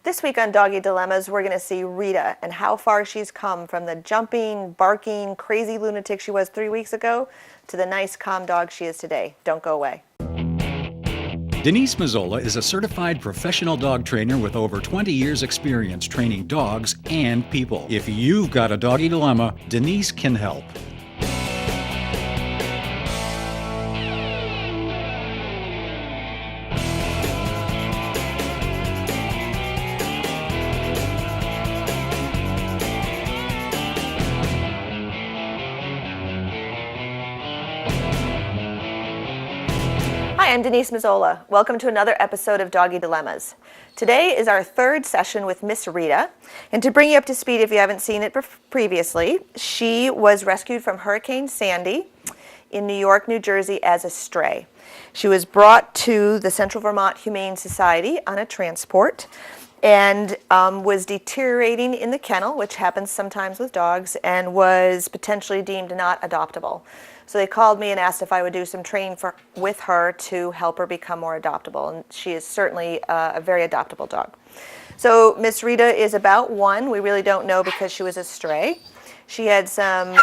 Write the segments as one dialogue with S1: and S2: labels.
S1: This week on Doggy Dilemmas, we're going to see Rita and how far she's come from the jumping, barking, crazy lunatic she was 3 weeks ago to the nice, calm dog she is today. Don't go away.
S2: Denise Mazzola is a certified professional dog trainer with over 20 years experience training dogs and people. If you've got a doggy dilemma, Denise can help.
S1: Hi, I'm Denise Mazzola. Welcome to another episode of Doggy Dilemmas. Today is our third session with Miss Rita, and to bring you up to speed if you haven't seen it previously, she was rescued from Hurricane Sandy in New York, New Jersey as a stray. She was brought to the Central Vermont Humane Society on a transport and was deteriorating in the kennel, which happens sometimes with dogs, and was potentially deemed not adoptable. So they called me and asked if I would do some training with her to help her become more adoptable, and she is certainly a very adoptable dog. So Miss Rita is about 1. We really don't know because she was a stray. She had some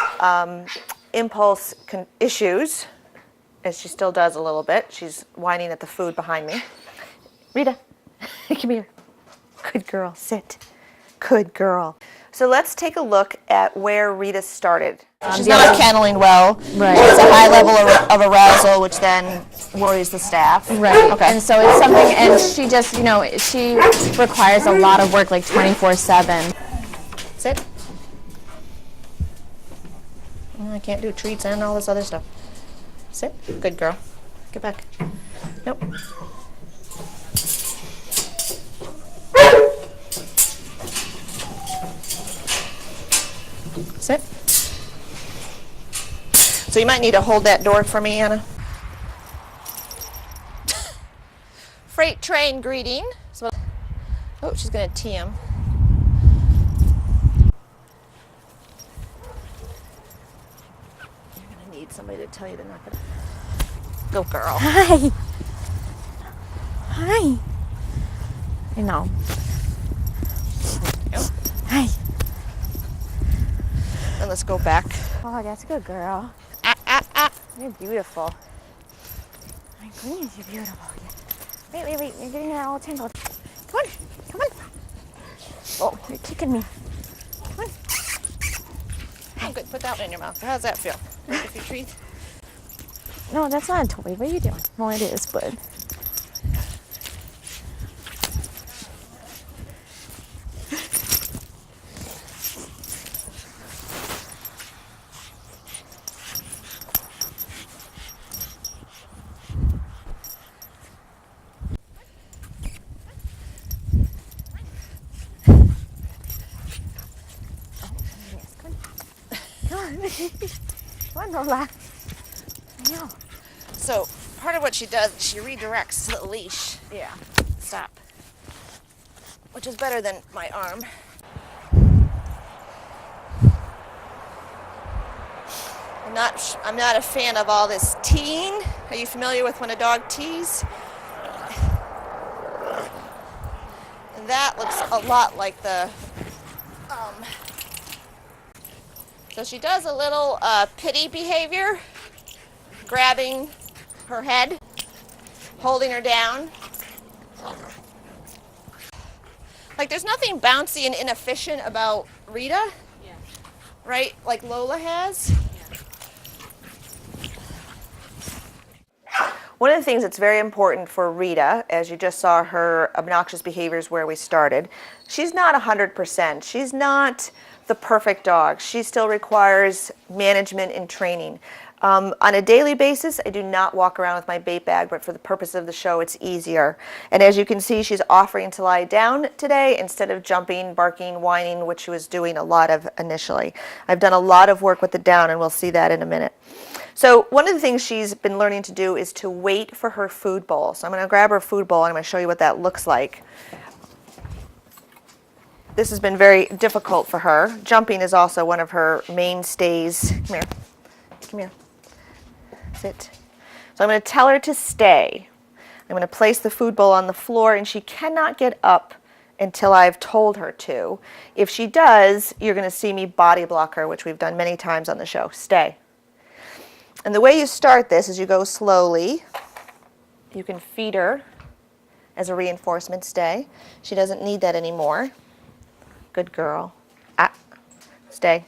S1: impulse issues, as she still does a little bit. She's whining at the food behind me. Rita, come here. Good girl, sit. Good girl. So let's take a look at where Rita started. She's not kenneling well.
S3: Right.
S1: It's a high level of arousal, which then worries the staff.
S3: Right.
S1: Okay.
S3: And so it's something, and she just, she requires a lot of work, like 24/7.
S1: Sit. I can't do treats and all this other stuff. Sit. Good girl. Get back. Nope. Sit. So you might need to hold that door for me, Anna. Freight train greeting. Oh, she's going to tee him. You're going to need somebody to tell you they're not going to. Go, girl.
S3: Hi. Hi. I know.
S1: Yep.
S3: Hi.
S1: And let's go back.
S3: Oh, that's a good girl. You're beautiful. My goodness, you're beautiful. Wait. You're getting it all tangled. Come on. Oh, you're kicking me. Come on.
S1: Oh, good. Put that one in your mouth. How's that feel? If you treat.
S3: No, that's not a toy. What are you doing? Well, it is, but. Come on, Lola. I know.
S1: So part of what she does, she redirects the leash.
S3: Yeah.
S1: Stop. Which is better than my arm. I'm not a fan of all this teeing. Are you familiar with when a dog tees? And that looks a lot like the. So she does a little pity behavior, grabbing her head, holding her down. Like there's nothing bouncy and inefficient about Rita, right? Like Lola has. One of the things that's very important for Rita, as you just saw her obnoxious behaviors where we started, she's not 100%. She's not the perfect dog. She still requires management and training. On a daily basis, I do not walk around with my bait bag, but for the purpose of the show, it's easier. And as you can see, she's offering to lie down today instead of jumping, barking, whining, which she was doing a lot of initially. I've done a lot of work with the down, and we'll see that in a minute. So one of the things she's been learning to do is to wait for her food bowl. So I'm going to grab her food bowl, and I'm going to show you what that looks like. This has been very difficult for her. Jumping is also one of her mainstays. Come here. Come here. Sit. So I'm going to tell her to stay. I'm going to place the food bowl on the floor, and she cannot get up until I've told her to. If she does, you're going to see me body block her, which we've done many times on the show. Stay. And the way you start this is you go slowly. You can feed her as a reinforcement. Stay. She doesn't need that anymore. Good girl. Ah. Stay.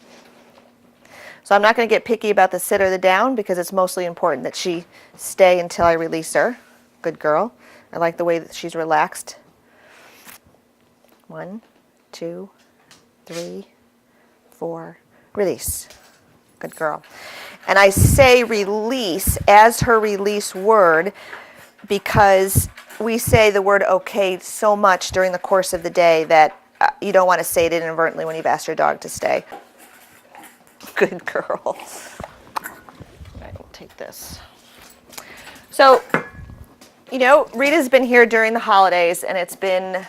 S1: So I'm not going to get picky about the sit or the down because it's mostly important that she stay until I release her. Good girl. I like the way that she's relaxed. 1, 2, 3, 4. Release. Good girl. And I say release as her release word because we say the word okay so much during the course of the day that you don't want to say it inadvertently when you've asked your dog to stay. Good girl. All right, we'll take this. So, you know, Rita's been here during the holidays, and it's been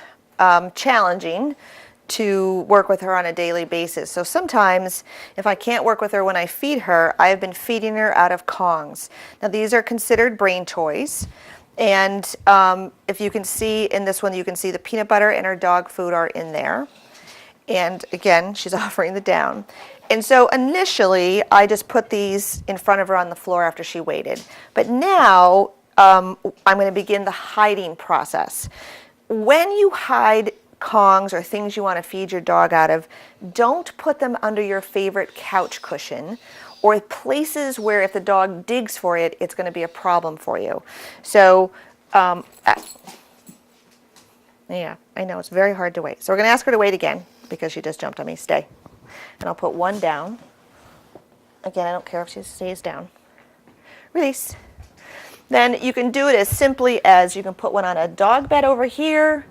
S1: challenging to work with her on a daily basis. So sometimes, if I can't work with her when I feed her, I've been feeding her out of Kongs. Now, these are considered brain toys. And if you can see in this one, you can see the peanut butter and her dog food are in there. And again, she's offering the down. And so initially, I just put these in front of her on the floor after she waited. But now, I'm going to begin the hiding process. When you hide Kongs or things you want to feed your dog out of, don't put them under your favorite couch cushion or places where if the dog digs for it, it's going to be a problem for you. So, yeah, I know, it's very hard to wait. So we're going to ask her to wait again because she just jumped on me. Stay. And I'll put one down. Again, I don't care if she stays down. Release. Then you can do it as simply as you can put one on a dog bed over here,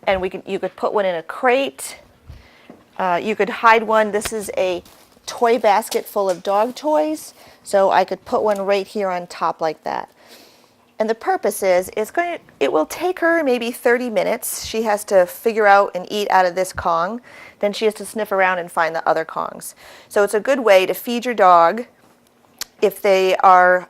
S1: and you could put one in a crate. You could hide one. This is a toy basket full of dog toys, so I could put one right here on top like that. And the purpose is, it will take her maybe 30 minutes. She has to figure out and eat out of this Kong. Then she has to sniff around and find the other Kongs. So it's a good way to feed your dog if they are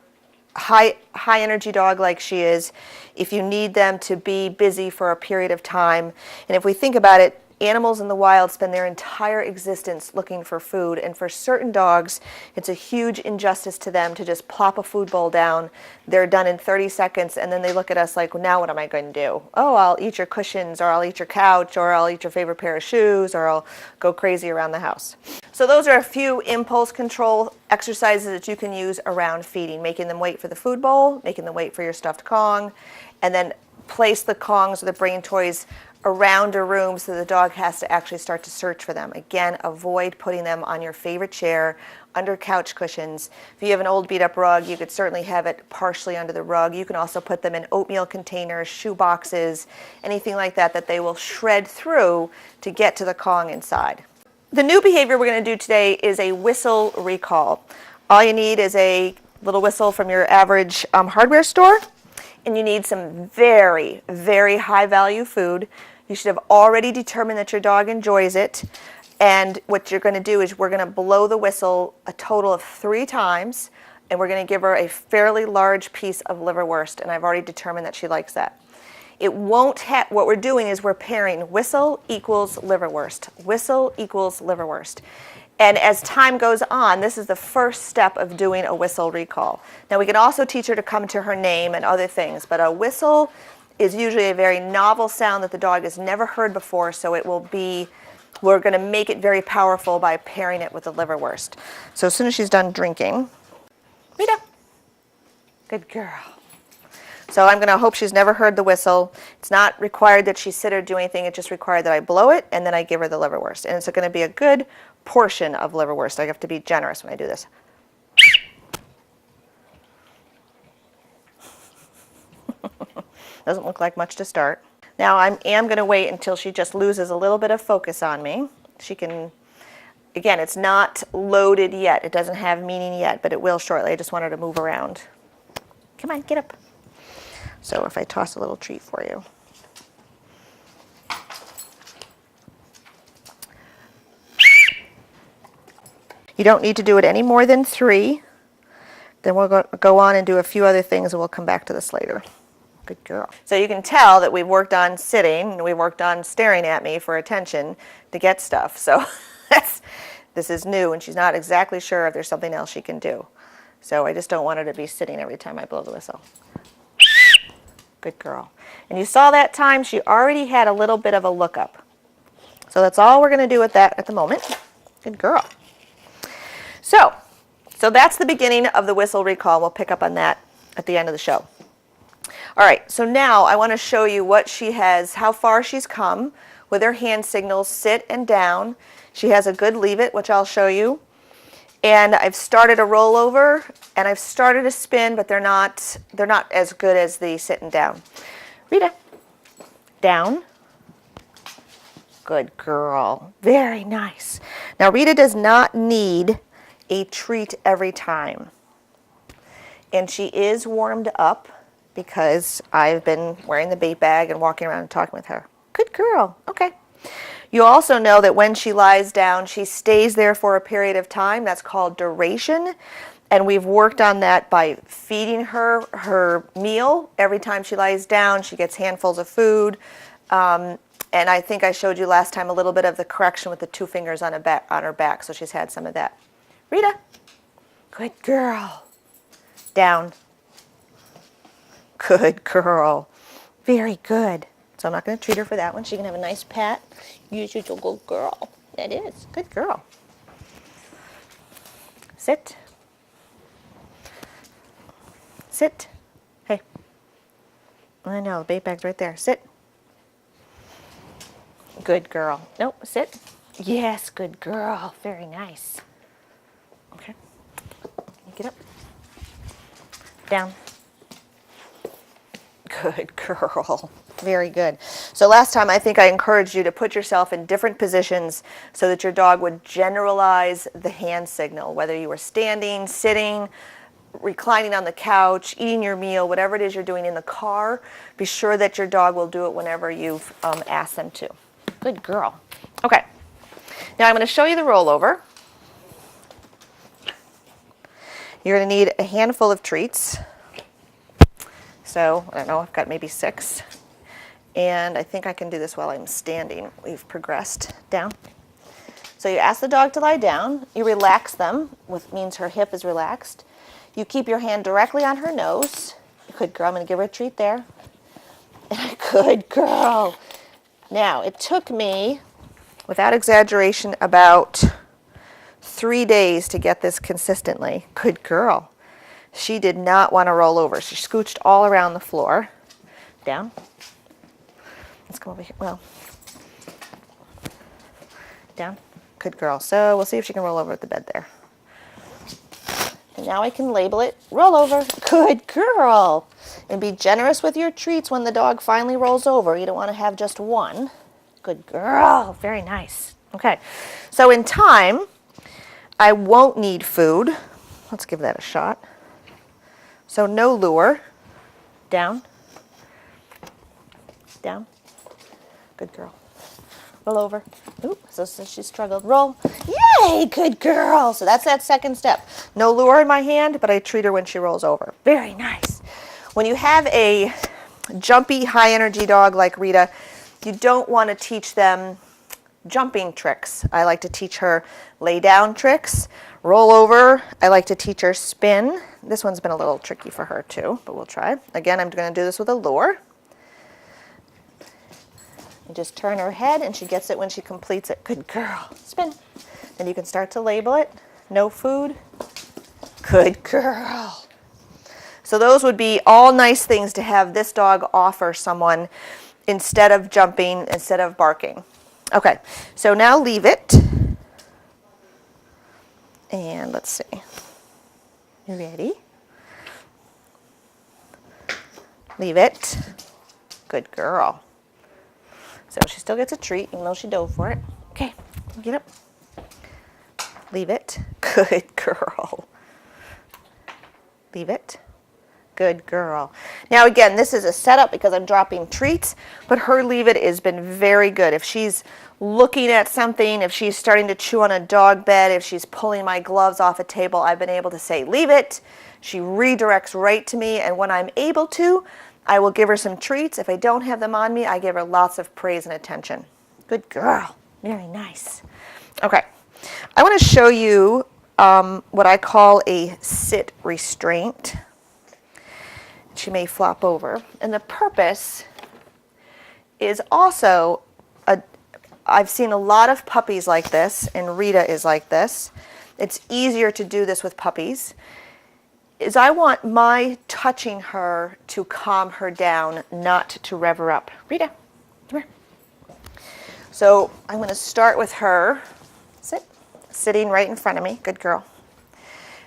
S1: high energy dog like she is, if you need them to be busy for a period of time. And if we think about it, animals in the wild spend their entire existence looking for food, and for certain dogs, it's a huge injustice to them to just plop a food bowl down. They're done in 30 seconds, and then they look at us like, well, now what am I going to do? Oh, I'll eat your cushions, or I'll eat your couch, or I'll eat your favorite pair of shoes, or I'll go crazy around the house. So those are a few impulse control exercises that you can use around feeding, making them wait for the food bowl, making them wait for your stuffed Kong, and then place the Kongs or the brain toys around a room so the dog has to actually start to search for them. Again, avoid putting them on your favorite chair, under couch cushions. If you have an old beat up rug, you could certainly have it partially under the rug. You can also put them in oatmeal containers, shoe boxes, anything like that that they will shred through to get to the Kong inside. The new behavior we're going to do today is a whistle recall. All you need is a little whistle from your average hardware store, and you need some very, very high value food. You should have already determined that your dog enjoys it. And what you're going to do is we're going to blow the whistle a total of 3 times, and we're going to give her a fairly large piece of liverwurst, and I've already determined that she likes that. It won't have, what we're doing is we're pairing whistle equals liverwurst. Whistle equals liverwurst. And as time goes on, this is the first step of doing a whistle recall. Now we can also teach her to come to her name and other things, but a whistle is usually a very novel sound that the dog has never heard before, so it will be, we're going to make it very powerful by pairing it with the liverwurst. So as soon as she's done drinking, Rita, good girl. So I'm going to hope she's never heard the whistle. It's not required that she sit or do anything, it's just required that I blow it and then I give her the liverwurst. And it's going to be a good portion of liverwurst. I have to be generous when I do this. Doesn't look like much to start. Now I am going to wait until she just loses a little bit of focus on me. She can, again, it's not loaded yet. It doesn't have meaning yet, but it will shortly. I just want her to move around. Come on, get up. So if I toss a little treat for you. You don't need to do it any more than 3. Then we'll go on and do a few other things, and we'll come back to this later. Good girl. So you can tell that we've worked on sitting and we've worked on staring at me for attention to get stuff. So this is new and she's not exactly sure if there's something else she can do. So I just don't want her to be sitting every time I blow the whistle. Good girl. And you saw that time she already had a little bit of a look up. So that's all we're going to do with that at the moment. Good girl. So that's the beginning of the whistle recall. We'll pick up on that at the end of the show. All right, so now I want to show you what she has, how far she's come with her hand signals, sit and down. She has a good leave it, which I'll show you. And I've started a rollover and I've started a spin, but they're not as good as the sit and down. Rita, down. Good girl. Very nice. Now Rita does not need a treat every time. And she is warmed up because I've been wearing the bait bag and walking around and talking with her. Good girl. Okay. You also know that when she lies down, she stays there for a period of time. That's called duration. And we've worked on that by feeding her her meal. Every time she lies down, she gets handfuls of food. And I think I showed you last time a little bit of the correction with the 2 fingers on her back. So she's had some of that. Rita. Good girl. Down. Good girl. Very good. So I'm not going to treat her for that one. She can have a nice pat. You're such a good girl. That is. Good girl. Sit. Sit. Hey. I know, the bait bag's right there. Sit. Good girl. Nope, sit. Yes, good girl. Very nice. Okay. Get up. Down. Good girl. Very good. So last time I think I encouraged you to put yourself in different positions so that your dog would generalize the hand signal, whether you were standing, sitting, reclining on the couch, eating your meal, whatever it is you're doing in the car. Be sure that your dog will do it whenever you've asked them to. Good girl. Okay. Now I'm going to show you the rollover. You're going to need a handful of treats. So, I don't know, I've got maybe 6. And I think I can do this while I'm standing. We've progressed down. So you ask the dog to lie down. You relax them, which means her hip is relaxed. You keep your hand directly on her nose. Good girl. I'm going to give her a treat there. Good girl. Now, it took me, without exaggeration, about 3 days to get this consistently. Good girl. She did not want to roll over. She scooched all around the floor. Down. Let's come over here. Well, down. Good girl. So we'll see if she can roll over at the bed there. And now I can label it roll over. Good girl. And be generous with your treats when the dog finally rolls over. You don't want to have just one. Good girl. Very nice. Okay. So in time, I won't need food. Let's give that a shot. So no lure. Down. Down. Good girl. Roll over. Ooh, so she struggled. Roll. Yay, good girl. So that's that second step. No lure in my hand, but I treat her when she rolls over. Very nice. When you have a jumpy, high-energy dog like Rita, you don't want to teach them jumping tricks. I like to teach her lay-down tricks. Roll over. I like to teach her spin. This one's been a little tricky for her too, but we'll try. Again, I'm going to do this with a lure. You just turn her head and she gets it when she completes it. Good girl. Spin. Then you can start to label it. No food. Good girl. So those would be all nice things to have this dog offer someone instead of jumping, instead of barking. Okay, so now leave it. And let's see. You ready? Leave it. Good girl. So she still gets a treat, even though she dove for it. Okay, get up. Leave it. Good girl. Leave it. Good girl. Now again, this is a setup because I'm dropping treats, but her leave it has been very good. If she's looking at something, if she's starting to chew on a dog bed, if she's pulling my gloves off a table, I've been able to say, leave it. She redirects right to me, and when I'm able to, I will give her some treats. If I don't have them on me, I give her lots of praise and attention. Good girl. Very nice. Okay. I want to show you what I call a sit restraint. She may flop over. And the purpose is also, I've seen a lot of puppies like this, and Rita is like this. It's easier to do this with puppies. Is I want my touching her to calm her down, not to rev her up. Rita, come here. So I'm going to start with her. Sit. Sitting right in front of me. Good girl.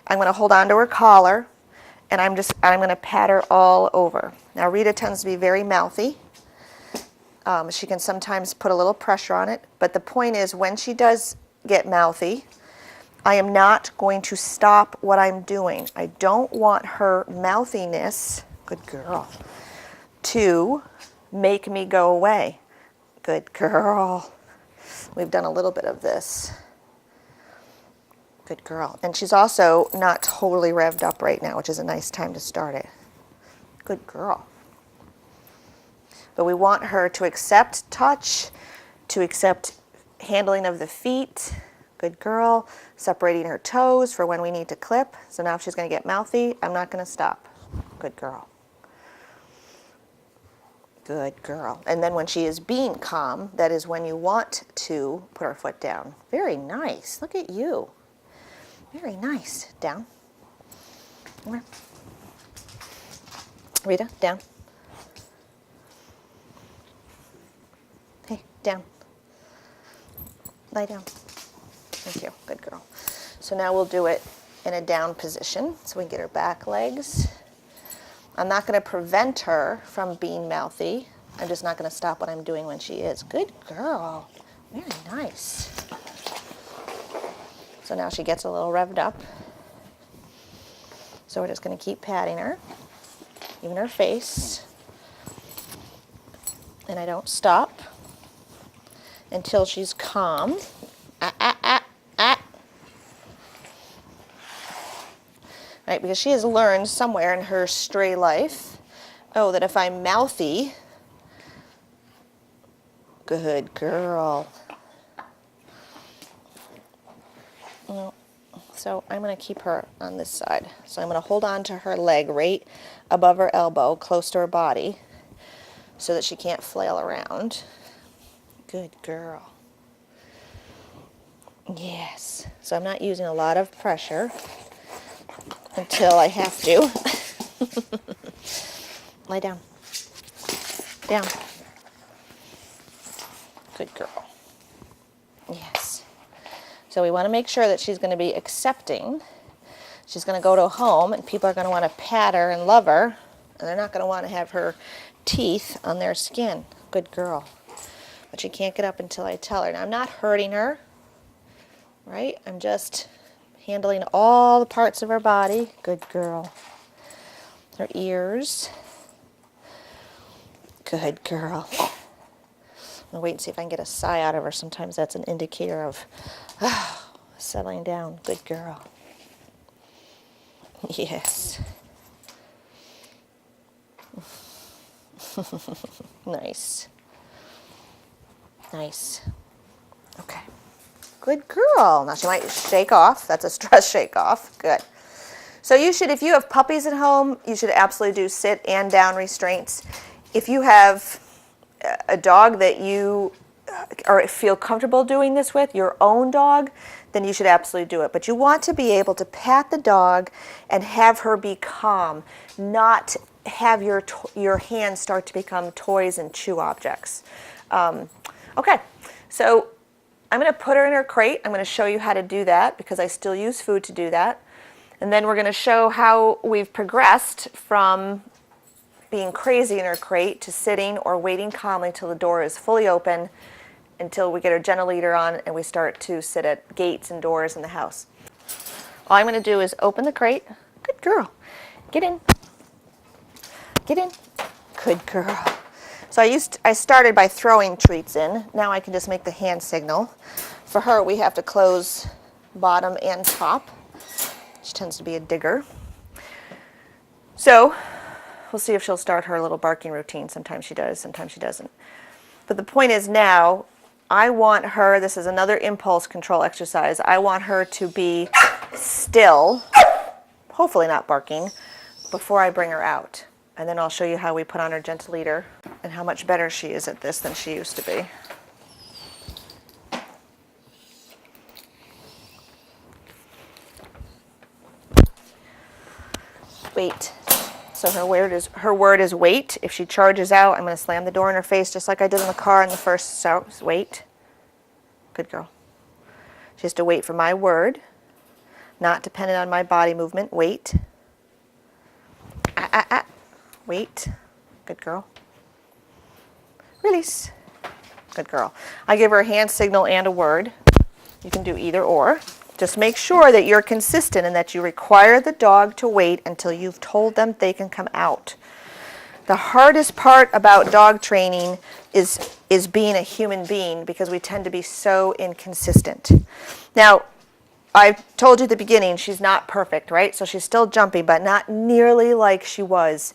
S1: I'm going to hold on to her collar, and I'm going to pat her all over. Now Rita tends to be very mouthy. She can sometimes put a little pressure on it, but the point is when she does get mouthy, I am not going to stop what I'm doing. I don't want her mouthiness, good girl, to make me go away. Good girl. We've done a little bit of this. Good girl. And she's also not totally revved up right now, which is a nice time to start it. Good girl. But we want her to accept touch, to accept handling of the feet. Good girl. Separating her toes for when we need to clip. So now if she's going to get mouthy, I'm not going to stop. Good girl. Good girl. And then when she is being calm, that is when you want to put her foot down. Very nice. Look at you. Very nice. Down. Over. Rita, down. Hey, down. Lie down. Thank you. Good girl. So now we'll do it in a down position so we can get her back legs. I'm not going to prevent her from being mouthy. I'm just not going to stop what I'm doing when she is. Good girl. Very nice. So now she gets a little revved up. So we're just going to keep patting her, even her face. And I don't stop until she's calm. Right, because she has learned somewhere in her stray life, oh, that if I'm mouthy, good girl. So I'm going to keep her on this side. So I'm going to hold on to her leg right above her elbow, close to her body, so that she can't flail around. Good girl. Yes. So I'm not using a lot of pressure until I have to. Lie down. Down. Good girl. Yes. So we want to make sure that she's going to be accepting. She's going to go to a home and people are going to want to pat her and love her, and they're not going to want to have her teeth on their skin. Good girl. But she can't get up until I tell her. Now I'm not hurting her, right? I'm just handling all the parts of her body. Good girl. Her ears. Good girl. I'm going to wait and see if I can get a sigh out of her. Sometimes that's an indicator of settling down. Good girl. Yes. Nice. Nice. Okay. Good girl. Now she might shake off. That's a stress shake off. Good. So you should, if you have puppies at home, you should absolutely do sit and down restraints. If you have a dog that you feel comfortable doing this with, your own dog, then you should absolutely do it. But you want to be able to pat the dog and have her be calm, not have your hands start to become toys and chew objects. Okay, so I'm going to put her in her crate. I'm going to show you how to do that because I still use food to do that. And then we're going to show how we've progressed from being crazy in her crate to sitting or waiting calmly till the door is fully open until we get our gentle leader on and we start to sit at gates and doors in the house. All I'm going to do is open the crate. Good girl. Get in. Get in. Good girl. So I started by throwing treats in. Now I can just make the hand signal. For her, we have to close bottom and top. She tends to be a digger. So We'll see if she'll start her little barking routine. Sometimes she does, sometimes she doesn't. But the point is now, I want her, this is another impulse control exercise, I want her to be still, hopefully not barking, before I bring her out. And then I'll show you how we put on her gentle leader and how much better she is at this than she used to be. Wait. So her word is wait. If she charges out, I'm going to slam the door in her face just like I did in the car in the first sound. Wait. Good girl. She has to wait for my word, not dependent on my body movement. Wait. Wait. Good girl. Release. Good girl. I give her a hand signal and a word. You can do either or. Just make sure that you're consistent and that you require the dog to wait until you've told them they can come out. The hardest part about dog training is being a human being because we tend to be so inconsistent. Now, I told you at the beginning she's not perfect, right? So she's still jumpy, but not nearly like she was.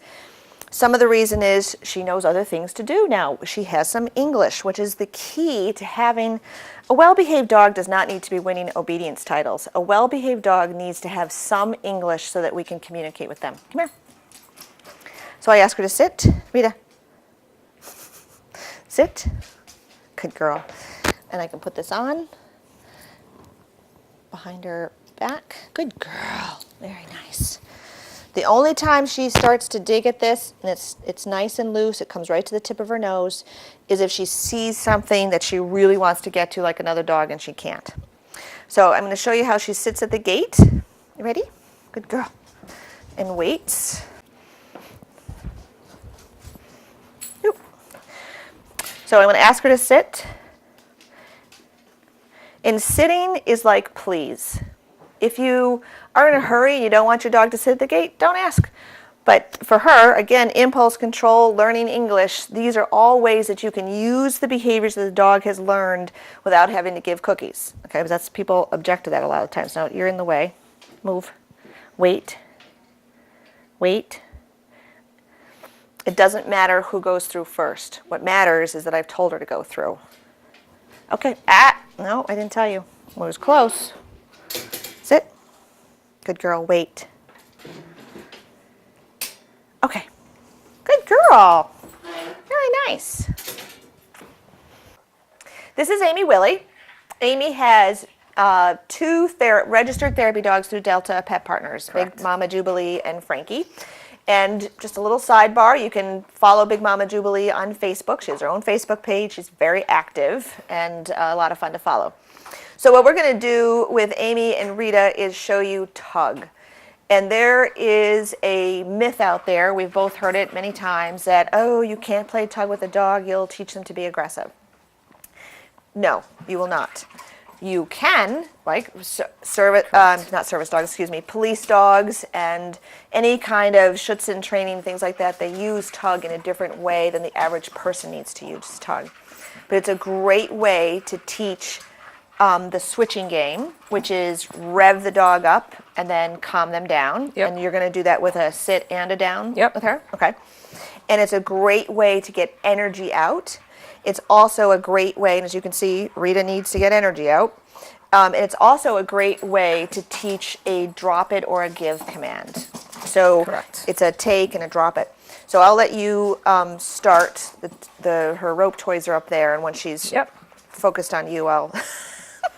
S1: Some of the reason is she knows other things to do now. She has some English, which is the key to having a well-behaved dog. Does not need to be winning obedience titles. A well-behaved dog needs to have some English so that we can communicate with them. Come here. So I ask her to sit. Rita. Sit. Good girl. And I can put this on behind her back. Good girl. Very nice. The only time she starts to dig at this, and it's nice and loose, it comes right to the tip of her nose, is if she sees something that she really wants to get to, like another dog, and she can't. So I'm going to show you how she sits at the gate. You ready? Good girl. And waits. Oop. So I'm going to ask her to sit. And sitting is like please. If you are in a hurry and you don't want your dog to sit at the gate, don't ask. But for her, again, impulse control, learning English, these are all ways that you can use the behaviors that the dog has learned without having to give cookies. Okay, because that's, people object to that a lot of times. No, you're in the way. Move. Wait. Wait. It doesn't matter who goes through first. What matters is that I've told her to go through. Okay. No, I didn't tell you. It was close. Sit. Good girl. Wait. Okay. Good girl. Very nice. This is Amy Willie. Amy has two registered therapy dogs through Delta Pet Partners,
S3: Correct.
S1: Big Mama Jubilee and Frankie. And just a little sidebar, you can follow Big Mama Jubilee on Facebook. She has her own Facebook page. She's very active and a lot of fun to follow. So what we're going to do with Amy and Rita is show you tug. And there is a myth out there, we've both heard it many times, that, oh, you can't play tug with a dog, you'll teach them to be aggressive. No, you will not. You can, like not service dogs, excuse me, police dogs and any kind of Schutzhund training, things like that, they use tug in a different way than the average person needs to use tug. But it's a great way to teach the switching game, which is rev the dog up and then calm them down.
S3: Yep.
S1: And you're going to do that with a sit and a down
S3: Yep.
S1: with her? Okay. And it's a great way to get energy out. It's also a great way, and as you can see, Rita needs to get energy out. And it's also a great way to teach a drop it or a give command. So
S3: Correct.
S1: it's a take and a drop it. So I'll let you start. Her rope toys are up there, and when she's focused on you, I'll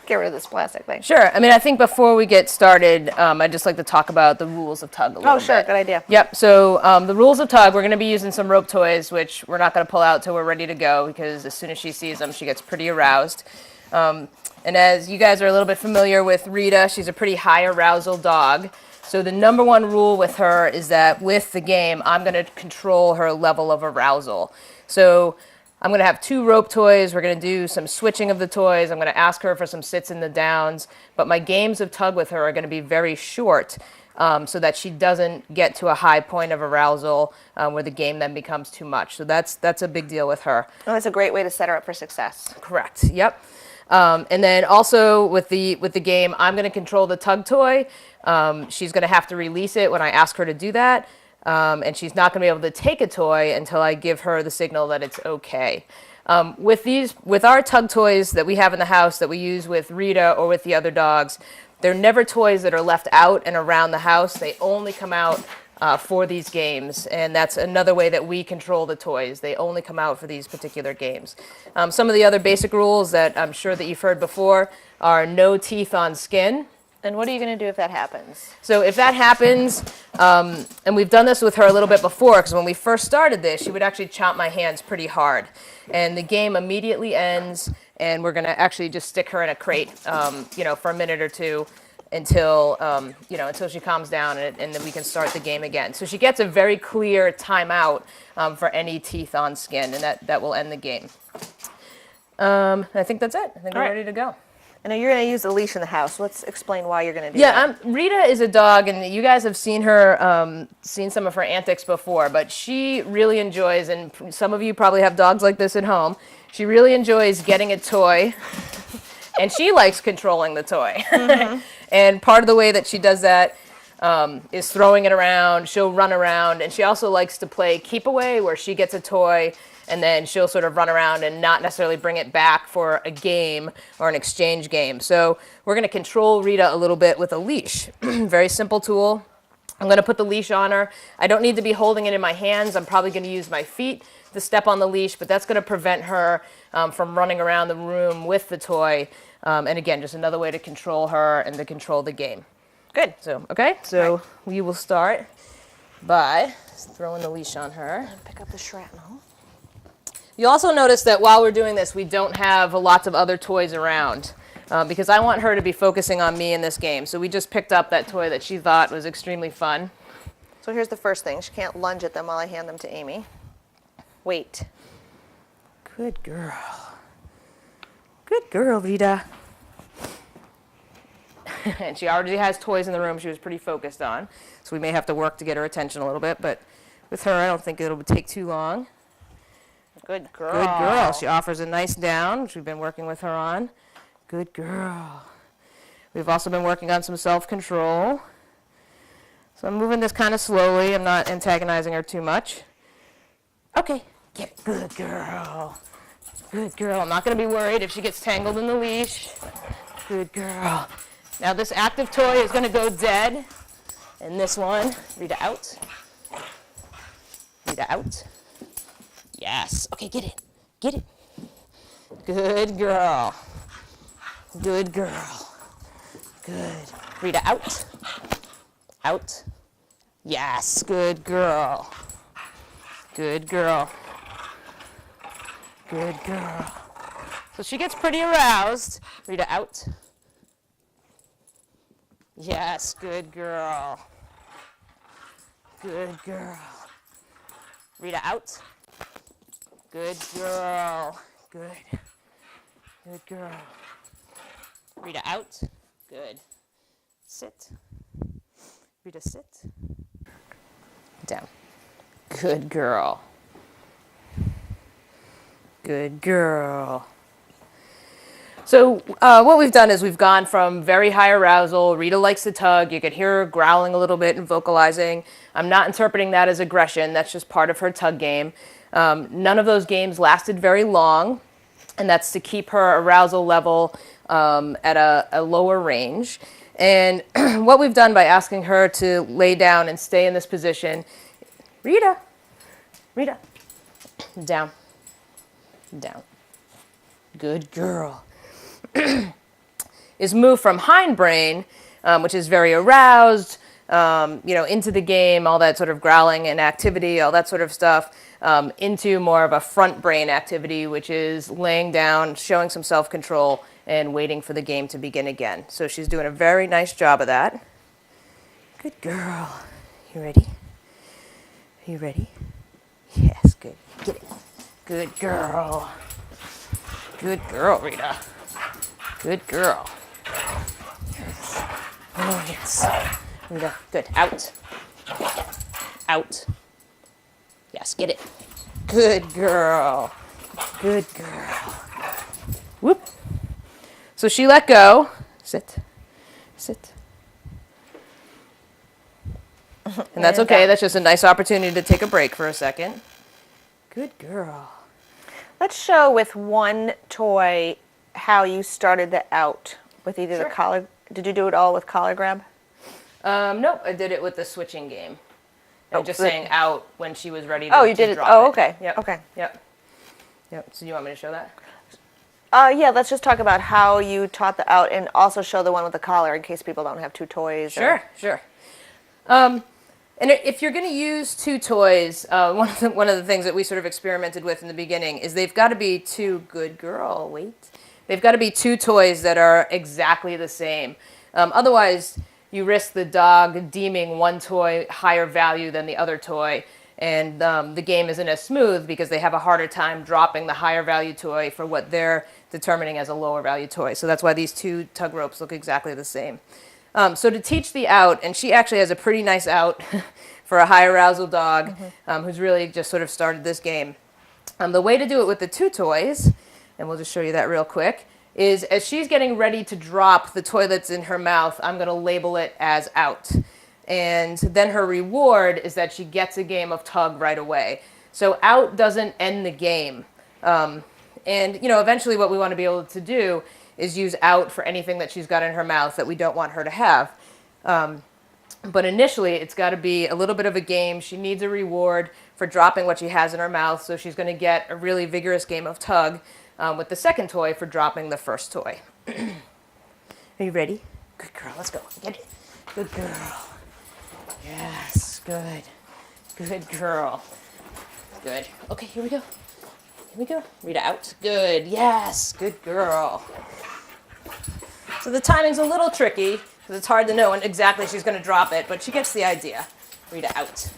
S1: get rid of this plastic thing.
S3: Sure. I mean, I think before we get started, I'd just like to talk about the rules of tug a little bit.
S1: Oh, sure. Good idea.
S3: Yep. So the rules of tug, we're going to be using some rope toys, which we're not going to pull out till we're ready to go, because as soon as she sees them, she gets pretty aroused. And as you guys are a little bit familiar with Rita, she's a pretty high arousal dog. So the number one rule with her is that with the game, I'm going to control her level of arousal. So I'm going to have two rope toys. We're going to do some switching of the toys. I'm going to ask her for some sits and the downs. But my games of tug with her are going to be very short, so that she doesn't get to a high point of arousal where the game then becomes too much. So that's a big deal with her.
S1: Oh, that's a great way to set her up for success.
S3: Correct. Yep. And then also with the game, I'm going to control the tug toy. She's going to have to release it when I ask her to do that.
S4: and she's not going to be able to take a toy until I give her the signal that it's okay. With our tug toys that we have in the house that we use with Rita or with the other dogs, they're never toys that are left out and around the house. They only come out for these games, and that's another way that we control the toys. They only come out for these particular games. Some of the other basic rules that I'm sure that you've heard before are no teeth on skin.
S1: And what are you going to do if that happens?
S4: So if that happens, and we've done this with her a little bit before, because when we first started this, she would actually chomp my hands pretty hard. And the game immediately ends, and we're going to actually just stick her in a crate, for a minute or two until she calms down, and then we can start the game again. So she gets a very clear timeout for any teeth on skin, and that will end the game. I think that's it. I think we're ready to go.
S1: I know you're going to use the leash in the house. Let's explain why you're going to do
S4: Yeah,
S1: that.
S4: Rita is a dog, and you guys have seen her, seen some of her antics before, but she really enjoys, and some of you probably have dogs like this at home, she really enjoys getting a toy, and she likes controlling the toy. Mm-hmm. And part of the way that she does that is throwing it around. She'll run around, and she also likes to play keep away, where she gets a toy, and then she'll sort of run around and not necessarily bring it back for a game or an exchange game. So we're going to control Rita a little bit with a leash. Very simple tool. I'm going to put the leash on her. I don't need to be holding it in my hands. I'm probably going to use my feet to step on the leash, but that's going to prevent her from running around the room with the toy. And again, just another way to control her and to control the game. Good. So we will start by throwing the leash on her.
S1: And pick up the shrapnel.
S4: You'll also notice that while we're doing this, we don't have lots of other toys around because I want her to be focusing on me in this game. So we just picked up that toy that she thought was extremely fun.
S1: So here's the first thing. She can't lunge at them while I hand them to Amy. Wait.
S4: Good girl. Good girl, Rita. And she already has toys in the room she was pretty focused on. So we may have to work to get her attention a little bit. But with her, I don't think it'll take too long.
S1: Good girl.
S4: Good girl. She offers a nice down, which we've been working with her on. Good girl. We've also been working on some self-control. So I'm moving this kind of slowly. I'm not antagonizing her too much. Okay. Get it. Good girl. Good girl. I'm not going to be worried if she gets tangled in the leash. Good girl. Now this active toy is going to go dead. And this one, Rita out. Rita out. Yes. Okay, get it. Get it. Good girl. Good girl. Good. Rita, out. Out. Yes. Good girl. Good girl. Good girl. So she gets pretty aroused. Rita, out. Yes. Good girl. Good girl. Rita, out. Good girl. Good. Good girl. Rita, out. Good. Sit. Rita, sit. Down. Good girl. Good girl. So what we've done is we've gone from very high arousal. Rita likes to tug. You could hear her growling a little bit and vocalizing. I'm not interpreting that as aggression. That's just part of her tug game. None of those games lasted very long, and that's to keep her arousal level at a lower range. And what we've done by asking her to lay down and stay in this position, Rita, down, down, good girl, is move from hindbrain, which is very aroused, into the game, all that sort of growling and activity, all that sort of stuff, into more of a front brain activity, which is laying down, showing some self-control, and waiting for the game to begin again. So she's doing a very nice job of that. Good girl. You ready? Are you ready? Yes, good. Get it. Good girl. Good girl, Rita. Good girl. Yes. Oh, yes. Rita, good. Out. Out. Yes, get it. Good girl. Good girl. Whoop. So she let go. Sit. Sit. And that's
S1: And
S4: okay.
S1: down.
S4: That's just a nice opportunity to take a break for a second. Good girl.
S1: Let's show with one toy how you started the out with either the
S4: Sure.
S1: collar. Did you do it all with collar grab?
S4: Nope, I did it with the switching game. And
S1: Oh,
S4: just
S1: the-
S4: saying out when she was ready to,
S1: Oh, you
S4: to
S1: did it.
S4: drop
S1: Oh,
S4: it.
S1: okay.
S4: Yep.
S1: Okay.
S4: Yep. Yep. So you want me to show that?
S1: Yeah, let's just talk about how you taught the out and also show the one with the collar in case people don't have two toys.
S4: Sure, sure. And if you're going to use two toys, one of the things that we sort of experimented with in the beginning is they've got to be two good girl. Wait, they've got to be two toys that are exactly the same. Otherwise, you risk the dog deeming one toy higher value than the other toy, and the game isn't as smooth because they have a harder time dropping the higher value toy for what they're determining as a lower value toy. So that's why these two tug ropes look exactly the same. So to teach the out, and she actually has a pretty nice out for a high arousal dog who's really just sort of started this game. The way to do it with the two toys, and we'll just show you that real quick, is as she's getting ready to drop the toy that's in her mouth, I'm going to label it as out. And then her reward is that she gets a game of tug right away. So out doesn't end the game. And, you know, eventually what we want to be able to do is use out for anything that she's got in her mouth that we don't want her to have. But initially, it's got to be a little bit of a game. She needs a reward for dropping what she has in her mouth, so she's going to get a really vigorous game of tug with the second toy for dropping the first toy. Are you ready? Good girl, let's go. Get it. Good girl. Yes, good. Good girl. Good. Okay, here we go. Here we go. Rita out. Good. Yes. Good girl. So the timing's a little tricky because it's hard to know when exactly she's going to drop it, but she gets the idea. Rita out.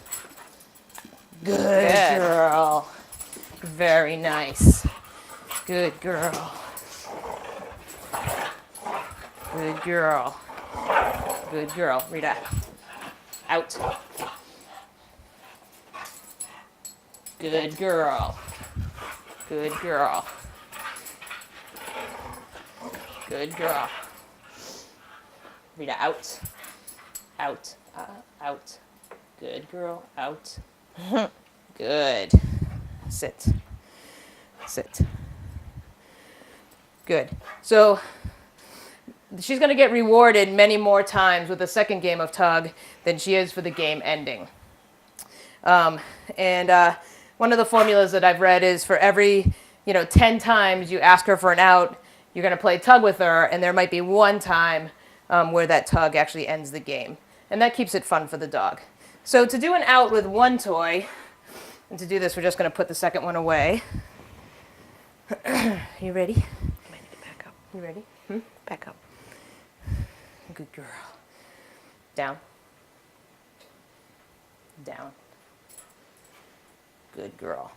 S4: Good girl. Very nice. Good girl. Good girl. Good girl. Rita out. Good girl. Good girl. Good girl. Rita out. Out. Out. Good girl. Out. Good. Sit. Sit. Good. So she's going to get rewarded many more times with the second game of tug than she is for the game ending. One of the formulas that I've read is for every, 10 times you ask her for an out, you're going to play tug with her, and there might be one time where that tug actually ends the game. And that keeps it fun for the dog. So to do an out with one toy, and to do this, we're just going to put the second one away. You ready?
S1: I need to back up.
S4: You ready?
S1: Back up.
S4: Good girl. Down. Down. Good girl.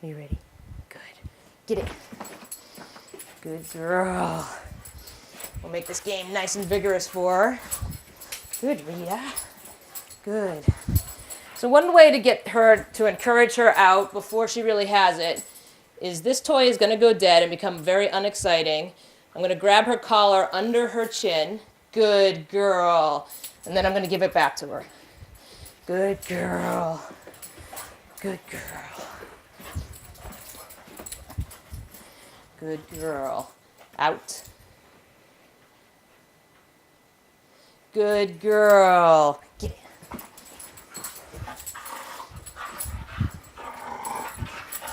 S4: Are you ready? Good. Get it. Good girl. We'll make this game nice and vigorous for her. Good, Rita. Good. So one way to get her, to encourage her out before she really has it, is this toy is going to go dead and become very unexciting. I'm going to grab her collar under her chin. Good girl. And then I'm going to give it back to her. Good girl. Good girl. Good girl. Out. Good girl. Get it.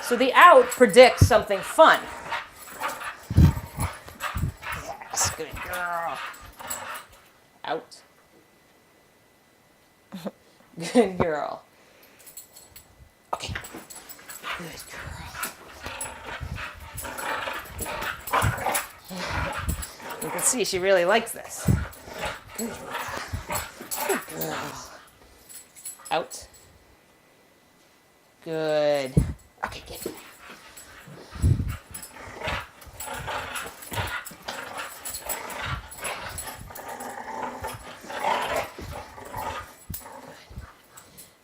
S4: So the out predicts something fun. Yes, good girl. Out. Good girl. Okay. Good girl. You can see she really likes this. Good girl. Good girl. Out. Good. Okay, get it.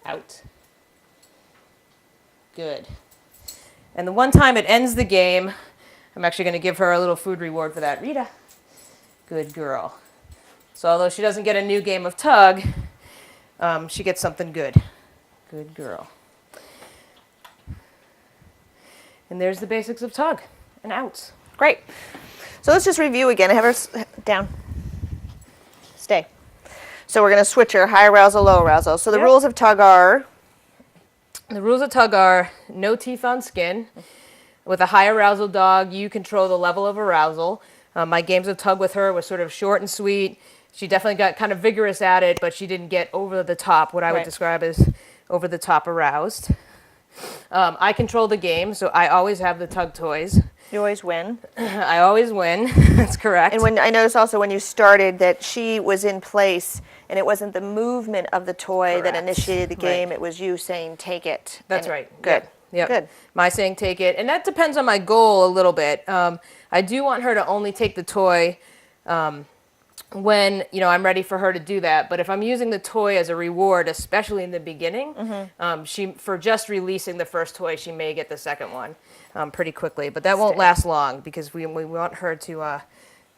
S4: Out. Good. And the one time it ends the game, I'm actually going to give her a little food reward for that. Rita. Good girl. So although she doesn't get a new game of tug, she gets something good. Good girl. And there's the basics of tug and outs.
S1: Great. So let's just review again. Have her down. Stay. So we're going to switch her high arousal, low arousal. So the
S4: Yep.
S1: rules of tug are?
S4: The rules of tug are no teeth on skin. With a high arousal dog, you control the level of arousal. My games of tug with her was sort of short and sweet. She definitely got kind of vigorous at it, but she didn't get over the top, what I would
S1: Right.
S4: describe as over the top aroused. I control the game, so I always have the tug toys.
S1: You always win.
S4: I always win. That's correct.
S1: And when I noticed also when you started that she was in place and it wasn't the movement of the toy that
S4: Correct.
S1: initiated the game,
S4: Right.
S1: it was you saying take it.
S4: That's
S1: And
S4: right.
S1: Good.
S4: Yep. Yep.
S1: Good.
S4: My saying take it, and that depends on my goal a little bit. I do want her to only take the toy when I'm ready for her to do that. But if I'm using the toy as a reward, especially in the beginning, she for just releasing the first toy, she may get the second one pretty quickly. But that won't last long because we want her to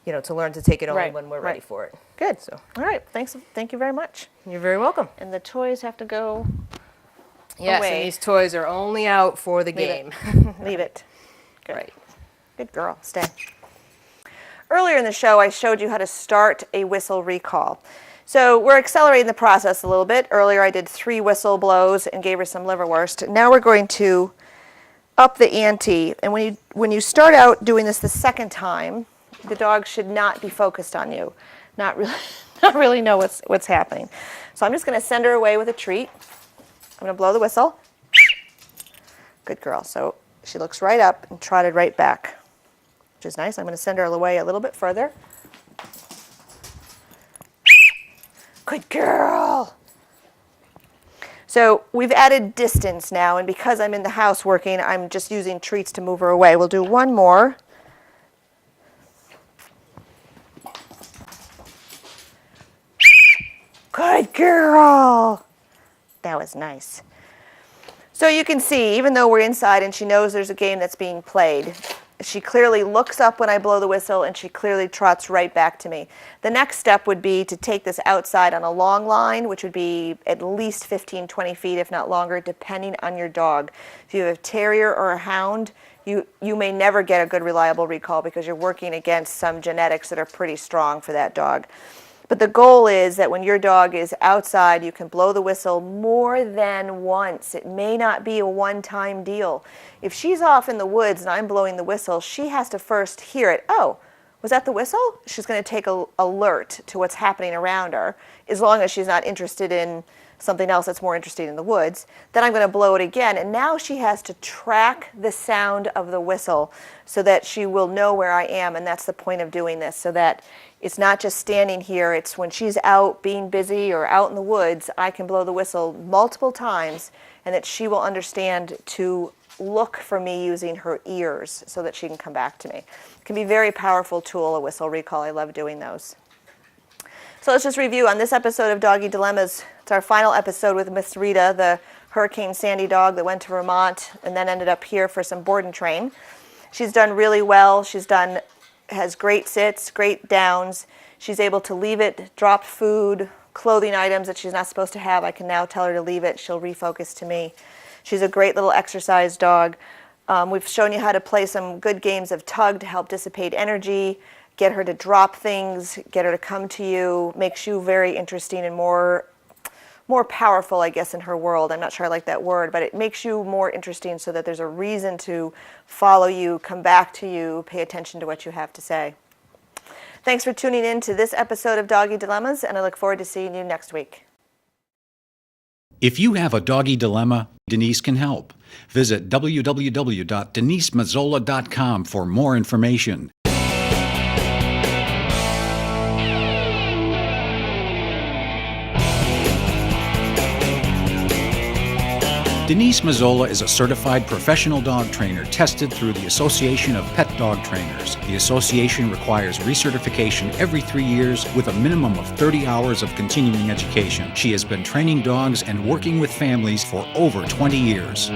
S4: to learn to take it only
S1: Right,
S4: when we're
S1: right.
S4: ready for it.
S1: Good.
S4: So
S1: All right. Thank you very much.
S4: you're very welcome.
S1: And the toys have to go.
S4: Yes,
S1: Away.
S4: and these toys are only out for the
S1: Leave
S4: game.
S1: it. Leave it. Good.
S4: Right.
S1: Good girl. Stay. Earlier in the show, I showed you how to start a whistle recall. So we're accelerating the process a little bit. Earlier, I did 3 whistle blows and gave her some liverwurst. Now we're going to up the ante. And when you start out doing this the second time, the dog should not be focused on you, not really know what's happening. So I'm just going to send her away with a treat. I'm going to blow the whistle. Good girl. So she looks right up and trotted right back, which is nice. I'm going to send her away a little bit further. Good girl. So we've added distance now, and because I'm in the house working, I'm just using treats to move her away. We'll do one more. Good girl. That was nice. So you can see, even though we're inside and she knows there's a game that's being played, she clearly looks up when I blow the whistle and she clearly trots right back to me. The next step would be to take this outside on a long line, which would be at least 15, 20 feet, if not longer, depending on your dog. If you have a terrier or a hound, you may never get a good reliable recall because you're working against some genetics that are pretty strong for that dog. But the goal is that when your dog is outside, you can blow the whistle more than once. It may not be a one-time deal. If she's off in the woods and I'm blowing the whistle, she has to first hear it. Oh, was that the whistle? She's going to take an alert to what's happening around her, as long as she's not interested in something else that's more interesting in the woods. Then I'm going to blow it again, and now she has to track the sound of the whistle so that she will know where I am, and that's the point of doing this, so that it's not just standing here. It's when she's out being busy or out in the woods, I can blow the whistle multiple times, and that she will understand to look for me using her ears so that she can come back to me. It can be a very powerful tool, a whistle recall. I love doing those. So let's just review on this episode of Doggy Dilemmas. It's our final episode with Miss Rita, the Hurricane Sandy dog that went to Vermont and then ended up here for some board and train. She's done really well. Has great sits, great downs. She's able to leave it, drop food, clothing items that she's not supposed to have. I can now tell her to leave it. She'll refocus to me. She's a great little exercise dog. We've shown you how to play some good games of tug to help dissipate energy, get her to drop things, get her to come to you, makes you very interesting and more powerful, I guess, in her world. I'm not sure I like that word, but it makes you more interesting so that there's a reason to follow you, come back to you, pay attention to what you have to say. Thanks for tuning in to this episode of Doggy Dilemmas, and I look forward to seeing you next week.
S2: If you have a doggy dilemma, Denise can help. Visit www.denisemazzola.com for more information. Denise Mazzola is a certified professional dog trainer tested through the Association of Pet Dog Trainers. The association requires recertification every 3 years with a minimum of 30 hours of continuing education. She has been training dogs and working with families for over 20 years.